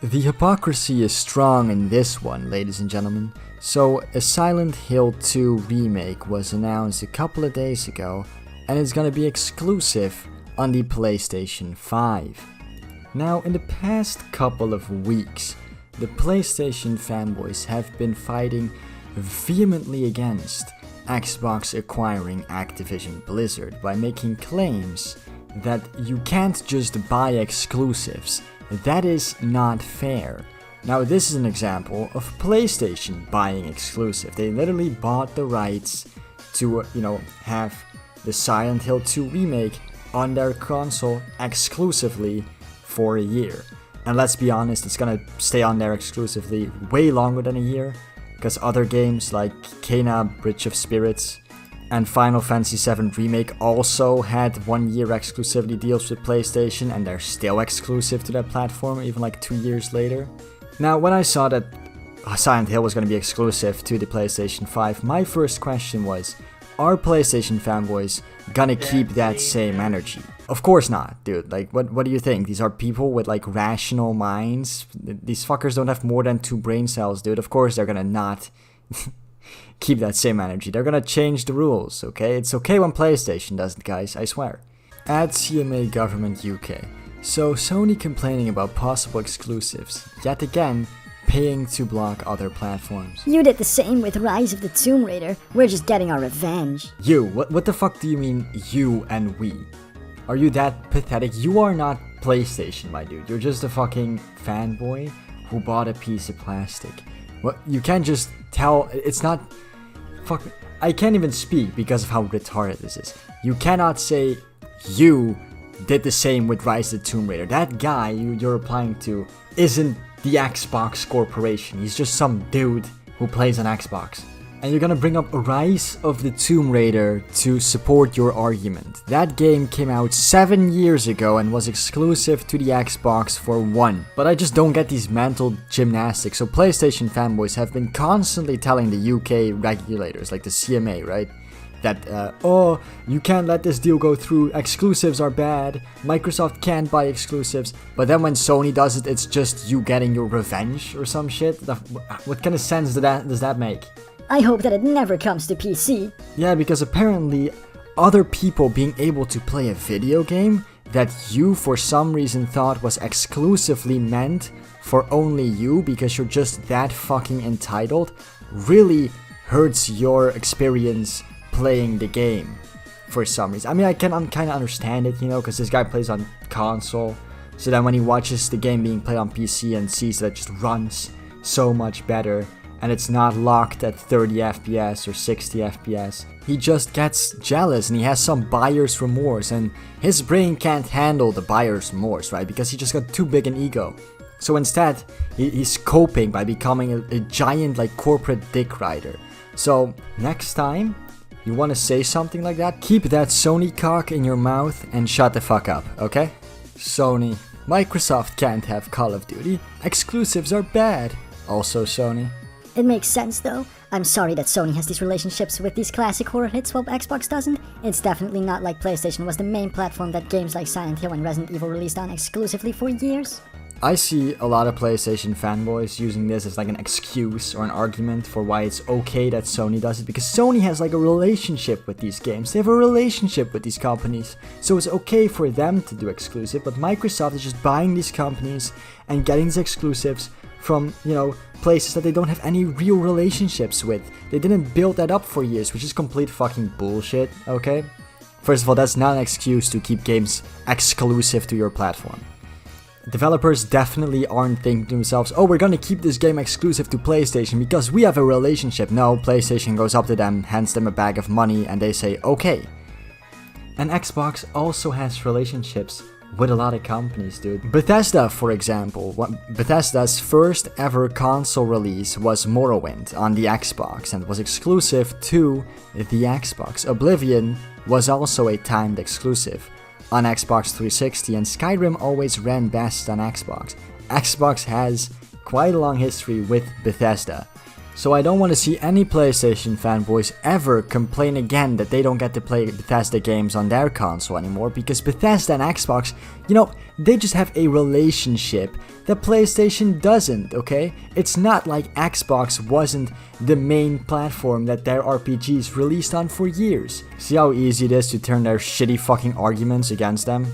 The hypocrisy is strong in this one, ladies and gentlemen. So, a Silent Hill 2 remake was announced a couple of days ago, and it's gonna be exclusive on the PlayStation 5. Now, in the past couple of weeks, the PlayStation fanboys have been fighting vehemently against Xbox acquiring Activision Blizzard by making claims that you can't just buy exclusives. That is not fair. Now, this is an example of PlayStation buying exclusive. They literally bought the rights to, have the Silent Hill 2 remake on their console exclusively for a year. And let's be honest, it's gonna stay on there exclusively way longer than a year, because other games like Kena Bridge of Spirits and Final Fantasy VII Remake also had 1-year exclusivity deals with PlayStation, and they're still exclusive to that platform even like 2 years later. Now, when I saw that Silent Hill was going to be exclusive to the PlayStation 5, my first question was, are PlayStation fanboys gonna keep that same energy? Of course not, dude. Like, what do you think? These are people with like rational minds? These fuckers don't have more than 2 brain cells, dude. Of course they're gonna not keep that same energy. They're gonna change the rules, okay? It's okay when PlayStation does it, guys, I swear. At CMA Government UK. So, Sony complaining about possible exclusives, yet again, paying to block other platforms. You did the same with Rise of the Tomb Raider. We're just getting our revenge. You? What the fuck do you mean, you and we? Are you that pathetic? You are not PlayStation, my dude. You're just a fucking fanboy who bought a piece of plastic. What? You can't just tell... It's not... Fuck, I can't even speak because of how retarded this is. You cannot say you did the same with Rise of the Tomb Raider. That guy you're replying to isn't the Xbox Corporation. He's just some dude who plays on Xbox. And you're gonna bring up Rise of the Tomb Raider to support your argument. That game came out 7 years ago and was exclusive to the Xbox for 1. But I just don't get these mental gymnastics. So PlayStation fanboys have been constantly telling the UK regulators, like the CMA, right? That, oh, you can't let this deal go through, exclusives are bad, Microsoft can't buy exclusives, but then when Sony does it, it's just you getting your revenge or some shit? What kind of sense does that make? I hope that it never comes to PC. Yeah, because apparently other people being able to play a video game that you for some reason thought was exclusively meant for only you because you're just that fucking entitled really hurts your experience playing the game for some reason. I mean, I can kind of understand it, because this guy plays on console, so then when he watches the game being played on PC and sees that it just runs so much better, and it's not locked at 30 FPS or 60 FPS, he just gets jealous and he has some buyer's remorse, and his brain can't handle the buyer's remorse, right? Because he just got too big an ego. So instead, he's coping by becoming a giant like corporate dick rider. So next time you want to say something like that, keep that Sony cock in your mouth and shut the fuck up, okay? Sony, Microsoft can't have Call of Duty. Exclusives are bad. Also Sony. It makes sense though. I'm sorry that Sony has these relationships with these classic horror hits while Xbox doesn't. It's definitely not like PlayStation was the main platform that games like Silent Hill and Resident Evil released on exclusively for years. I see a lot of PlayStation fanboys using this as like an excuse or an argument for why it's okay that Sony does it, because Sony has like a relationship with these games. They have a relationship with these companies, so it's okay for them to do exclusive, but Microsoft is just buying these companies and getting these exclusives from, places that they don't have any real relationships with. They didn't build that up for years, which is complete fucking bullshit, okay? First of all, that's not an excuse to keep games exclusive to your platform. Developers definitely aren't thinking to themselves, oh, we're gonna keep this game exclusive to PlayStation because we have a relationship. No, PlayStation goes up to them, hands them a bag of money, and they say, okay. And Xbox also has relationships with a lot of companies, dude. Bethesda, for example. Bethesda's first ever console release was Morrowind on the Xbox and was exclusive to the Xbox. Oblivion was also a timed exclusive on Xbox 360, and Skyrim always ran best on Xbox. Xbox has quite a long history with Bethesda. So I don't want to see any PlayStation fanboys ever complain again that they don't get to play Bethesda games on their console anymore, because Bethesda and Xbox, you know, they just have a relationship that PlayStation doesn't, okay? It's not like Xbox wasn't the main platform that their RPGs released on for years. See how easy it is to turn their shitty fucking arguments against them?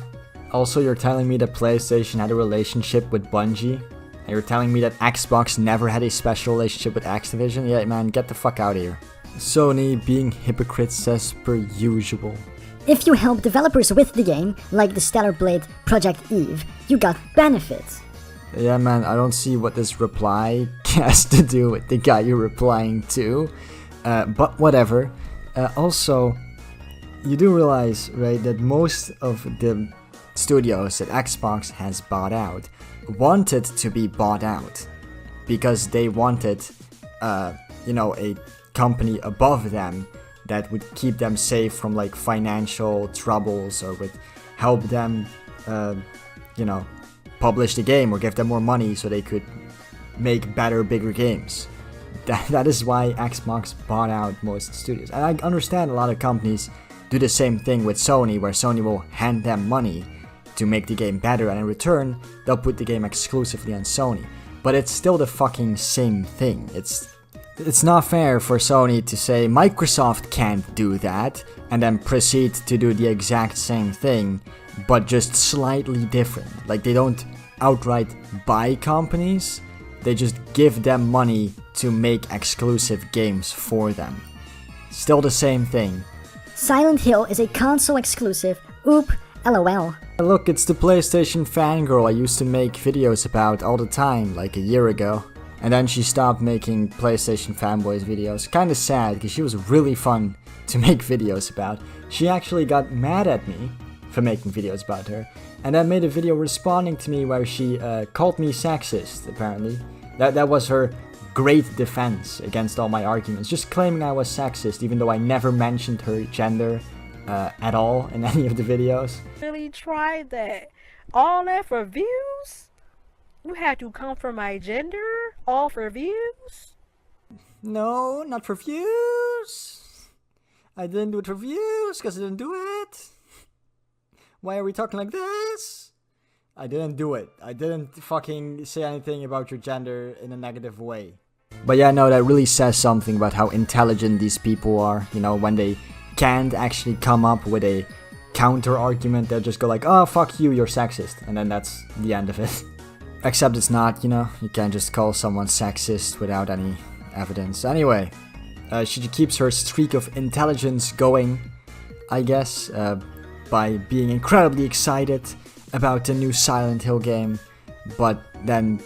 Also, you're telling me that PlayStation had a relationship with Bungie? And you're telling me that Xbox never had a special relationship with Activision? Yeah, man, get the fuck out of here. Sony being hypocrites as per usual. If you help developers with the game, like the Stellar Blade Project Eve, you got benefits. Yeah, man, I don't see what this reply has to do with the guy you're replying to. But whatever. Also, you do realize, right, that most of the studios that Xbox has bought out wanted to be bought out because they wanted, you know, a company above them that would keep them safe from like financial troubles, or would help them, you know, publish the game or give them more money so they could make better, bigger games. That is why Xbox bought out most studios. And I understand a lot of companies do the same thing with Sony, where Sony will hand them money to make the game better, and in return, they'll put the game exclusively on Sony. But it's still the fucking same thing. It's not fair for Sony to say Microsoft can't do that, and then proceed to do the exact same thing, but just slightly different. Like, they don't outright buy companies, they just give them money to make exclusive games for them. Still the same thing. Silenthill is a console exclusive. Oop, LOL. Look, it's the PlayStation fangirl I used to make videos about all the time, like a year ago. And then she stopped making PlayStation Fanboys videos. Kinda sad, because she was really fun to make videos about. She actually got mad at me for making videos about her, and then made a video responding to me where she called me sexist, apparently. That was her great defense against all my arguments, just claiming I was sexist, even though I never mentioned her gender at all in any of the videos. Really tried that. All that for views? You had to come for my gender? All for views? No, not for views. I didn't do it for views because I didn't do it. Why are we talking like this? I didn't do it. I didn't fucking say anything about your gender in a negative way. But yeah, no, that really says something about how intelligent these people are. You know, when they can't actually come up with a counter argument, they'll just go like, oh, fuck you, you're sexist. And then that's the end of it. Except it's not, you know, you can't just call someone sexist without any evidence. Anyway, she keeps her streak of intelligence going, I guess, by being incredibly excited about the new Silent Hill game, but then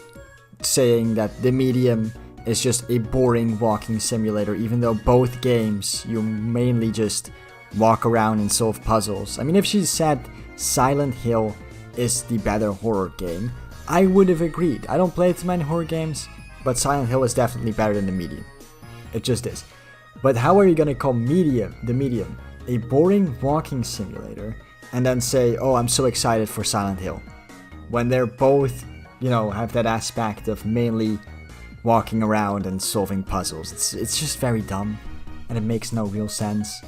saying that the Medium is just a boring walking simulator, even though both games you mainly just walk around and solve puzzles. I mean, if she said Silent Hill is the better horror game, I would have agreed. I don't play too many horror games, but Silent Hill is definitely better than the Medium. It just is. But how are you gonna call the Medium, a boring walking simulator, and then say, oh, I'm so excited for Silent Hill, when they're both, you know, have that aspect of mainly walking around and solving puzzles? It's just very dumb, and it makes no real sense.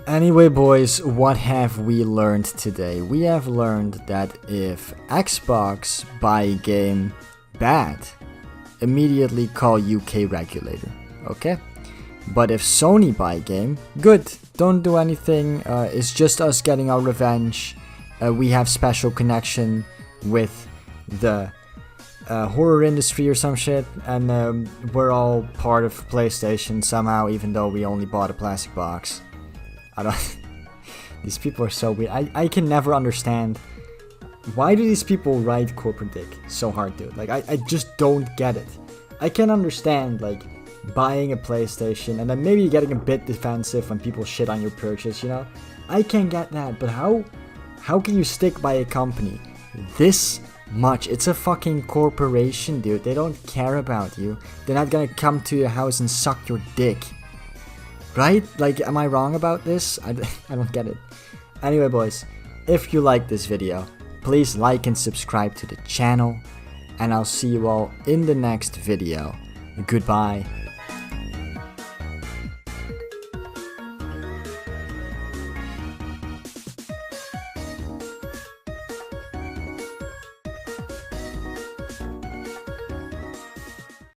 Anyway, boys, what have we learned today? We have learned that if Xbox buy a game bad, immediately call UK regulator, okay? But if Sony buy a game, good, don't do anything, it's just us getting our revenge. We have special connection with the horror industry or some shit, and we're all part of PlayStation somehow, even though we only bought a plastic box. I don't... These people are so weird. I can never understand, why do these people ride corporate dick so hard, dude? Like, I just don't get it. I can understand, like, buying a PlayStation and then maybe getting a bit defensive when people shit on your purchase, you know? I can get that, but how can you stick by a company this much? It's a fucking corporation, dude. They don't care about you. They're not gonna come to your house and suck your dick. Right? Like, am I wrong about this? I don't get it. Anyway, boys, if you like this video, please like and subscribe to the channel, and I'll see you all in the next video. Goodbye.